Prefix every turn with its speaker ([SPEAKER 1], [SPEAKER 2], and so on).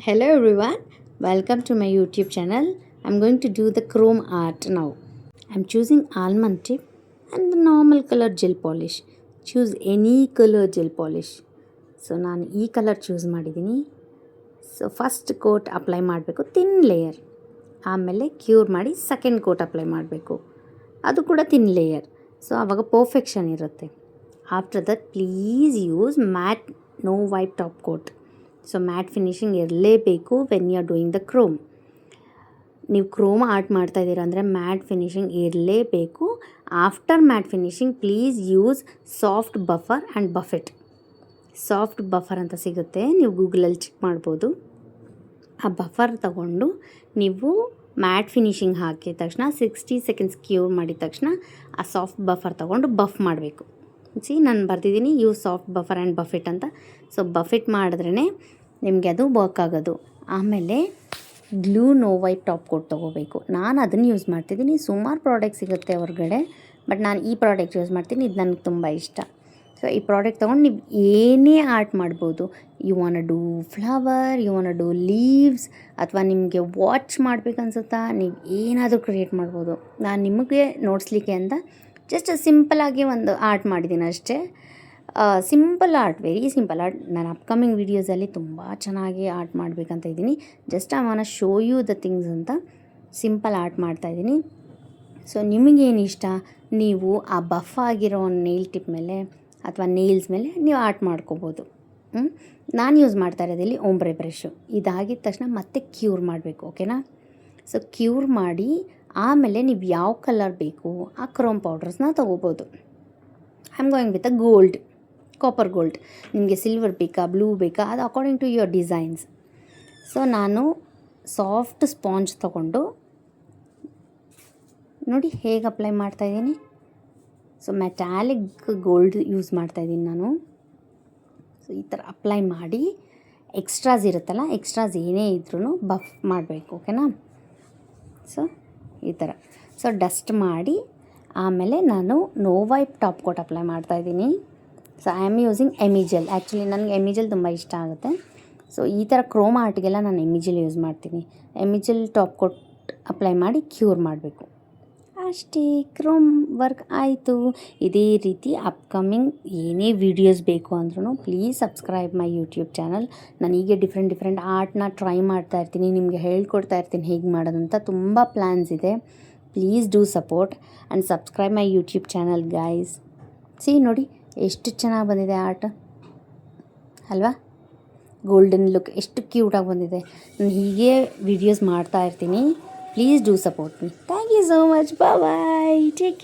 [SPEAKER 1] Hello everyone, welcome to my YouTube channel. I'm going to do the chrome art now. I'm choosing almond tip and the normal color gel polish. Choose any color gel polish. So ನಾನು ಈ colour choose ಮಾಡಿದ್ದೀನಿ. So first coat apply ಮಾಡಬೇಕು, thin layer. ಆಮೇಲೆ cure ಮಾಡಿ second coat apply ಮಾಡಬೇಕು, ಅದು ಕೂಡ thin layer. So ಆವಾಗ ಪರ್ಫೆಕ್ಷನ್ ಇರುತ್ತೆ. After that please use matte no wipe top coat. So matte finishing ಇರಲೇಬೇಕು when you are doing the chrome. ನೀವು ಕ್ರೋಮ್ ಆರ್ಟ್ ಮಾಡ್ತಾಯಿದ್ದೀರಾ ಅಂದರೆ ಮ್ಯಾಟ್ ಫಿನಿಷಿಂಗ್ ಇರಲೇಬೇಕು. After matte finishing please use soft buffer and buff it. Soft buffer ಅಂತ ಸಿಗುತ್ತೆ, ನೀವು ಗೂಗಲಲ್ಲಿ check ಮಾಡ್ಬೋದು. ಆ ಬಫರ್ ತಗೊಂಡು ನೀವು ಮ್ಯಾಟ್ ಫಿನಿಷಿಂಗ್ ಹಾಕಿದ ತಕ್ಷಣ 60 ಸೆಕೆಂಡ್ಸ್ ಕ್ಯೂರ್ ಮಾಡಿದ ತಕ್ಷಣ ಆ ಸಾಫ್ಟ್ ಬಫರ್ ತಗೊಂಡು ಬಫ್ ಮಾಡಬೇಕು. ನಾನು ಬರ್ತಿದ್ದೀನಿ use soft buffer and buff it ಅಂತ. ಸೊ ಬಫೆಟ್ ಮಾಡಿದ್ರೇ ನಿಮಗೆ ಅದು ವರ್ಕ್ ಆಗೋದು. ಆಮೇಲೆ glue no wipe top coat ತೊಗೋಬೇಕು. ನಾನು ಅದನ್ನು ಯೂಸ್ ಮಾಡ್ತಿದ್ದೀನಿ. ಸುಮಾರು ಪ್ರಾಡಕ್ಟ್ ಸಿಗುತ್ತೆ ಹೊರಗಡೆ, ಬಟ್ ನಾನು ಈ ಪ್ರಾಡಕ್ಟ್ ಯೂಸ್ ಮಾಡ್ತೀನಿ. ಇದು ನನಗೆ ತುಂಬ ಇಷ್ಟ. ಸೊ ಈ ಪ್ರಾಡಕ್ಟ್ ತೊಗೊಂಡು ನೀವು ಏನೇ ಆರ್ಟ್ ಮಾಡ್ಬೋದು. You want do flower, you want do leaves, ಅಥವಾ ನಿಮಗೆ ವಾಚ್ ಮಾಡಬೇಕನ್ಸುತ್ತಾ, ನೀವು ಏನಾದರೂ ಕ್ರಿಯೇಟ್ ಮಾಡ್ಬೋದು. ನಾನು ನಿಮಗೆ ನೋಡಿಸ್ಲಿಕ್ಕೆ ಅಂತ ಜಸ್ಟ್ ಸಿಂಪಲಾಗಿ ಒಂದು ಆರ್ಟ್ ಮಾಡಿದ್ದೀನಿ ಅಷ್ಟೇ. Simple art, very simple art. ನಾನು ಅಪ್ಕಮಿಂಗ್ ವೀಡಿಯೋಸಲ್ಲಿ ತುಂಬ ಚೆನ್ನಾಗಿ ಆರ್ಟ್ ಮಾಡಬೇಕಂತ ಇದ್ದೀನಿ. Just I want show you the things ಅಂತ ಸಿಂಪಲ್ ಆರ್ಟ್ ಮಾಡ್ತಾಯಿದ್ದೀನಿ. ಸೊ ನಿಮಗೇನು ಇಷ್ಟ, ನೀವು ಆ ಬಫ್ ಆಗಿರೋ ನೇಲ್ ಟಿಪ್ ಮೇಲೆ ಅಥವಾ ನೇಲ್ಸ್ ಮೇಲೆ ನೀವು ಆರ್ಟ್ ಮಾಡ್ಕೋಬೋದು. ನಾನು ಯೂಸ್ ಮಾಡ್ತಾ ಇರೋದಿಲ್ಲಿ ಓಂಬ್ರೆ ಬ್ರಷು. ಇದಾಗಿದ ತಕ್ಷಣ ಮತ್ತೆ ಕ್ಯೂರ್ ಮಾಡಬೇಕು, ಓಕೆನಾ? ಸೊ ಕ್ಯೂರ್ ಮಾಡಿ ಆಮೇಲೆ ನೀವು ಯಾವ ಕಲರ್ ಬೇಕು ಆ ಕ್ರೋಮ್ ಪೌಡರ್ಸ್ನ ತೊಗೋಬೋದು. I am going with a gold, copper gold. ನಿಮಗೆ ಸಿಲ್ವರ್ ಬೇಕಾ, ಬ್ಲೂ ಬೇಕಾ, ಅದು according to your designs. So ನಾನು ಸಾಫ್ಟ್ ಸ್ಪಾಂಜ್ ತೊಗೊಂಡು ನೋಡಿ ಹೇಗೆ ಅಪ್ಲೈ ಮಾಡ್ತಾಯಿದ್ದೀನಿ. ಸೊ ಮೆಟಾಲಿಕ್ ಗೋಲ್ಡ್ ಯೂಸ್ ಮಾಡ್ತಾಯಿದ್ದೀನಿ ನಾನು. ಸೊ ಈ ಥರ ಅಪ್ಲೈ ಮಾಡಿ ಎಕ್ಸ್ಟ್ರಾಸ್ ಇರುತ್ತಲ್ಲ, ಎಕ್ಸ್ಟ್ರಾಸ್ ಏನೇ ಇದ್ರೂ ಬಫ್ ಮಾಡಬೇಕು, ಓಕೆನಾ? ಸೊ ಈ ಥರ ಸೊ ಡಸ್ಟ್ ಮಾಡಿ ಆಮೇಲೆ ನಾನು no wipe top coat apply ಮಾಡ್ತಾಯಿದ್ದೀನಿ. So I am using Emmi gel. Actually ನನಗೆ ಎಮಿಜೆಲ್ ತುಂಬ ಇಷ್ಟ ಆಗುತ್ತೆ. ಸೊ ಈ ಥರ ಕ್ರೋಮ್ ಆರ್ಟ್ಗೆಲ್ಲ ನಾನು ಎಮಿಜೆಲ್ ಯೂಸ್ ಮಾಡ್ತೀನಿ. ಎಮಿಜೆಲ್ ಟಾಪ್ ಕೋಟ್ ಅಪ್ಲೈ ಮಾಡಿ ಕ್ಯೂರ್ ಮಾಡಬೇಕು ಅಷ್ಟೇ. ಕ್ರೋಮ್ ವರ್ಕ್ ಆಯಿತು. ಇದೇ ರೀತಿ ಅಪ್ಕಮಿಂಗ್ ಏನೇ ವೀಡಿಯೋಸ್ ಬೇಕು ಅಂದ್ರೂ please subscribe my YouTube channel. ನಾನು ಹೀಗೆ ಡಿಫ್ರೆಂಟ್ ಆರ್ಟ್ನ ಟ್ರೈ ಮಾಡ್ತಾ ಇರ್ತೀನಿ, ನಿಮಗೆ ಹೇಳ್ಕೊಡ್ತಾ ಇರ್ತೀನಿ ಹೇಗೆ ಮಾಡೋದಂತ. ತುಂಬ ಪ್ಲ್ಯಾನ್ಸ್ ಇದೆ. Please do support and subscribe my YouTube channel guys. ನೋಡಿ ಎಷ್ಟು ಚೆನ್ನಾಗಿ ಬಂದಿದೆ ಆರ್ಟ್ ಅಲ್ವಾ? ಗೋಲ್ಡನ್ ಲುಕ್ ಎಷ್ಟು ಕ್ಯೂಟಾಗಿ ಬಂದಿದೆ. ನಾನು ಹೀಗೆ ವೀಡಿಯೋಸ್ ಮಾಡ್ತಾ ಇರ್ತೀನಿ. Please do support me. Thank you so much. Bye bye. Take care.